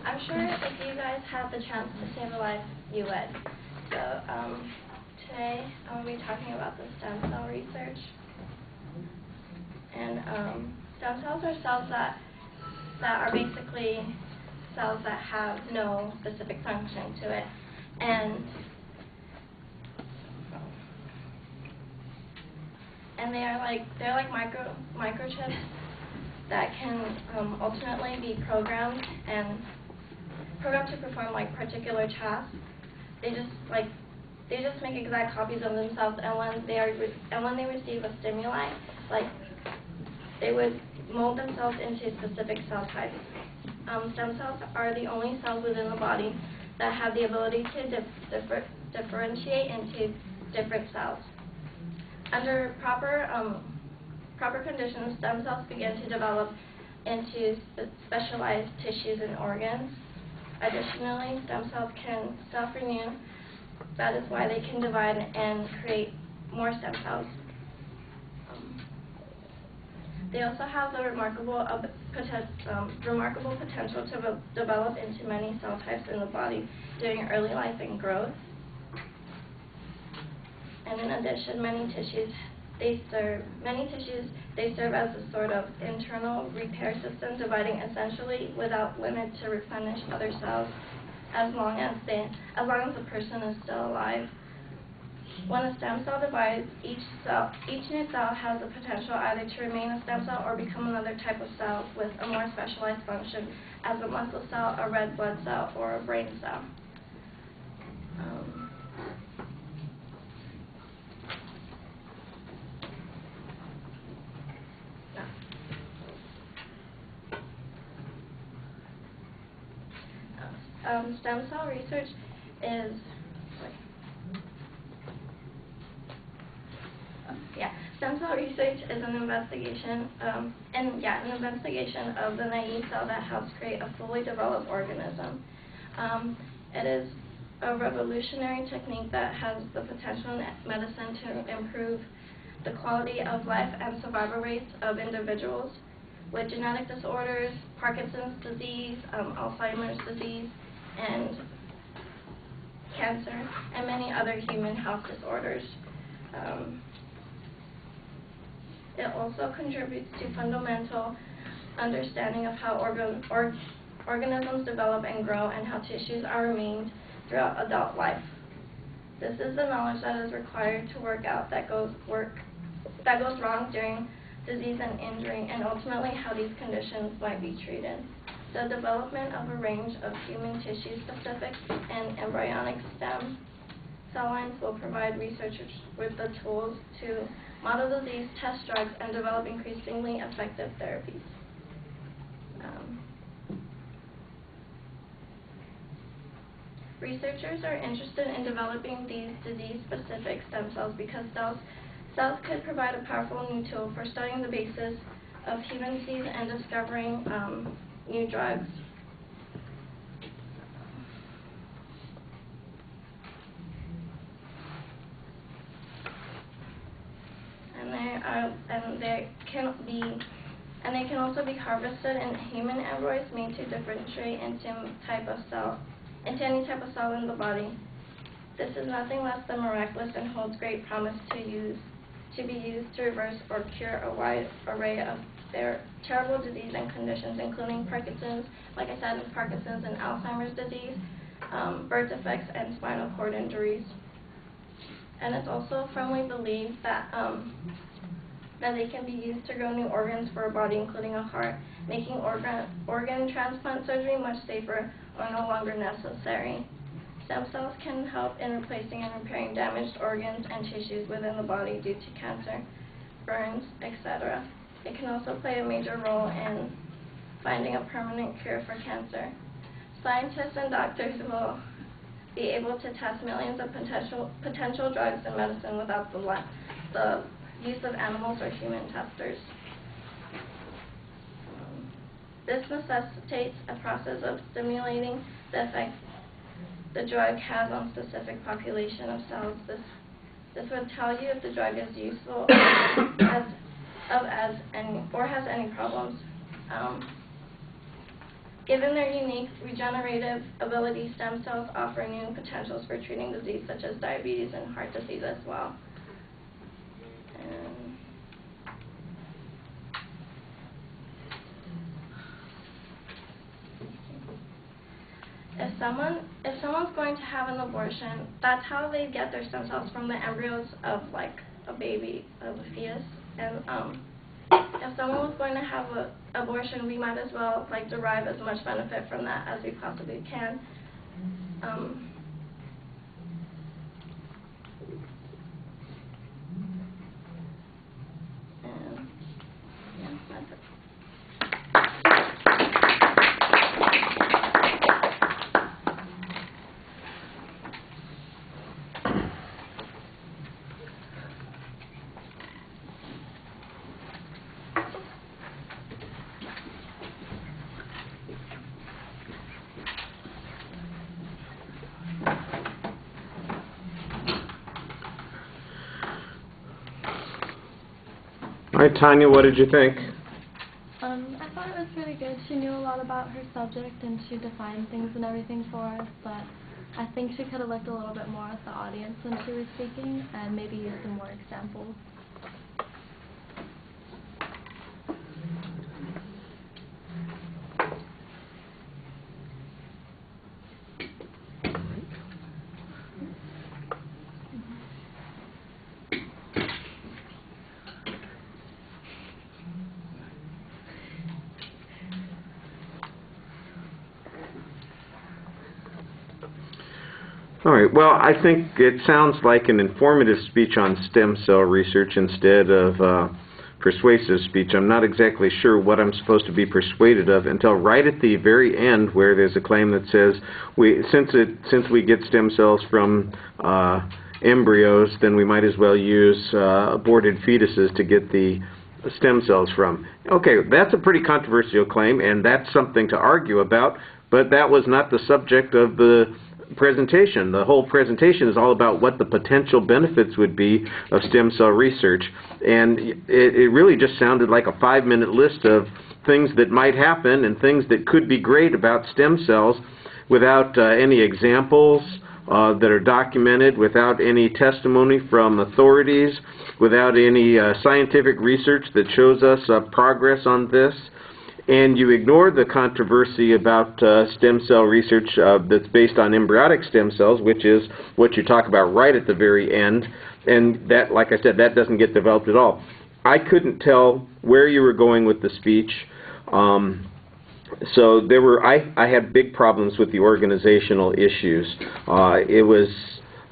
I'm sure if you guys have the chance to save a life, you would. So today I'm going to be talking about the stem cell research. And stem cells are cells that are basically cells that have no specific function to it. And they're like microchips that can ultimately be programmed to perform like particular tasks. They just make exact copies of themselves, and when they receive a stimuli, like they would mold themselves into specific cell types. Stem cells are the only cells within the body that have the ability to differentiate into different cells. Under proper conditions, stem cells begin to develop into specialized tissues and organs. Additionally, stem cells can self-renew. That is why they can divide and create more stem cells. They also have the remarkable potential to develop into many cell types in the body during early life and growth. And in addition, many tissues serve as a sort of internal repair system, dividing essentially without limit to replenish other cells as long as the person is still alive. When a stem cell divides, each new cell has the potential either to remain a stem cell or become another type of cell with a more specialized function, as a muscle cell, a red blood cell, or a brain cell. Stem cell research is Stem cell research is an investigation, an investigation of the naive cell that helps create a fully developed organism. It is a revolutionary technique that has the potential in medicine to improve the quality of life and survival rates of individuals with genetic disorders, Parkinson's disease, Alzheimer's disease, and cancer, and many other human health disorders. It also contributes to fundamental understanding of how organisms develop and grow and how tissues are remained throughout adult life. This is the knowledge that is required to work out that goes wrong during disease and injury, and ultimately how these conditions might be treated. The development of a range of human tissue-specific and embryonic stem cell lines will provide researchers with the tools to model disease, test drugs, and develop increasingly effective therapies. Researchers are interested in developing these disease-specific stem cells because cells could provide a powerful new tool for studying the basis of human disease and discovering new drugs. They can also be harvested in human embryos made to differentiate into any type of cell in the body. This is nothing less than miraculous and holds great promise to be used to reverse or cure a wide array of their terrible disease and conditions, including Parkinson's, like I said, Parkinson's and Alzheimer's disease, birth defects, and spinal cord injuries. And it's also firmly believed that they can be used to grow new organs for a body, including a heart, making organ transplant surgery much safer or no longer necessary. Stem cells can help in replacing and repairing damaged organs and tissues within the body due to cancer, burns, etc. It can also play a major role in finding a permanent cure for cancer. Scientists and doctors will be able to test millions of potential drugs and medicine without the use of animals or human testers. This necessitates a process of stimulating the effect the drug has on specific population of cells. This would tell you if the drug is useful or has any problems. Given their unique regenerative ability, stem cells offer new potentials for treating disease such as diabetes and heart disease as well. If someone's going to have an abortion, that's how they get their stem cells, from the embryos of like a baby, of a fetus. And if someone was going to have an abortion, we might as well like derive as much benefit from that as we possibly can. And yeah, that's it. All right, Tanya, what did you think? I thought it was really good. She knew a lot about her subject and she defined things and everything for us, but I think she could have looked a little bit more at the audience when she was speaking and maybe used some more examples. All right, well, I think it sounds like an informative speech on stem cell research instead of persuasive speech. I'm not exactly sure what I'm supposed to be persuaded of until right at the very end, where there's a claim that says, since we get stem cells from embryos, then we might as well use aborted fetuses to get the stem cells from. Okay, that's a pretty controversial claim, and that's something to argue about, but that was not the subject of the presentation. The whole presentation is all about what the potential benefits would be of stem cell research, and it really just sounded like a 5-minute list of things that might happen and things that could be great about stem cells without any examples that are documented, without any testimony from authorities, without any scientific research that shows us progress on this. And you ignore the controversy about stem cell research that's based on embryonic stem cells, which is what you talk about right at the very end. And that, like I said, that doesn't get developed at all. I couldn't tell where you were going with the speech. So there were, I had big problems with the organizational issues. It was,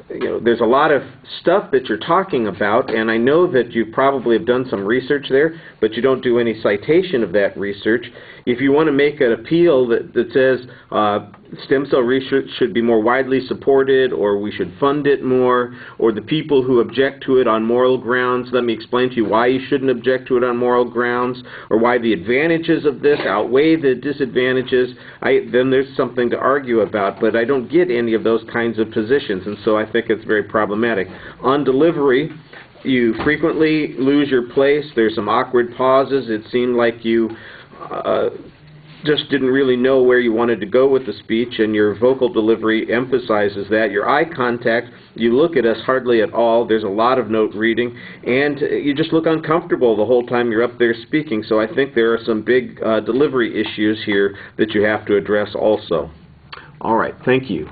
there's a lot of stuff that you're talking about, and I know that you probably have done some research there, but you don't do any citation of that research. If you want to make an appeal that says stem cell research should be more widely supported, or we should fund it more, or the people who object to it on moral grounds, let me explain to you why you shouldn't object to it on moral grounds, or why the advantages of this outweigh the disadvantages, then there's something to argue about, but I don't get any of those kinds of positions, and so I think it's very problematic. On delivery, you frequently lose your place. There's some awkward pauses. It seemed like you just didn't really know where you wanted to go with the speech, and your vocal delivery emphasizes that. Your eye contact, you look at us hardly at all. There's a lot of note reading, and you just look uncomfortable the whole time you're up there speaking. So I think there are some big delivery issues here that you have to address also. All right, thank you.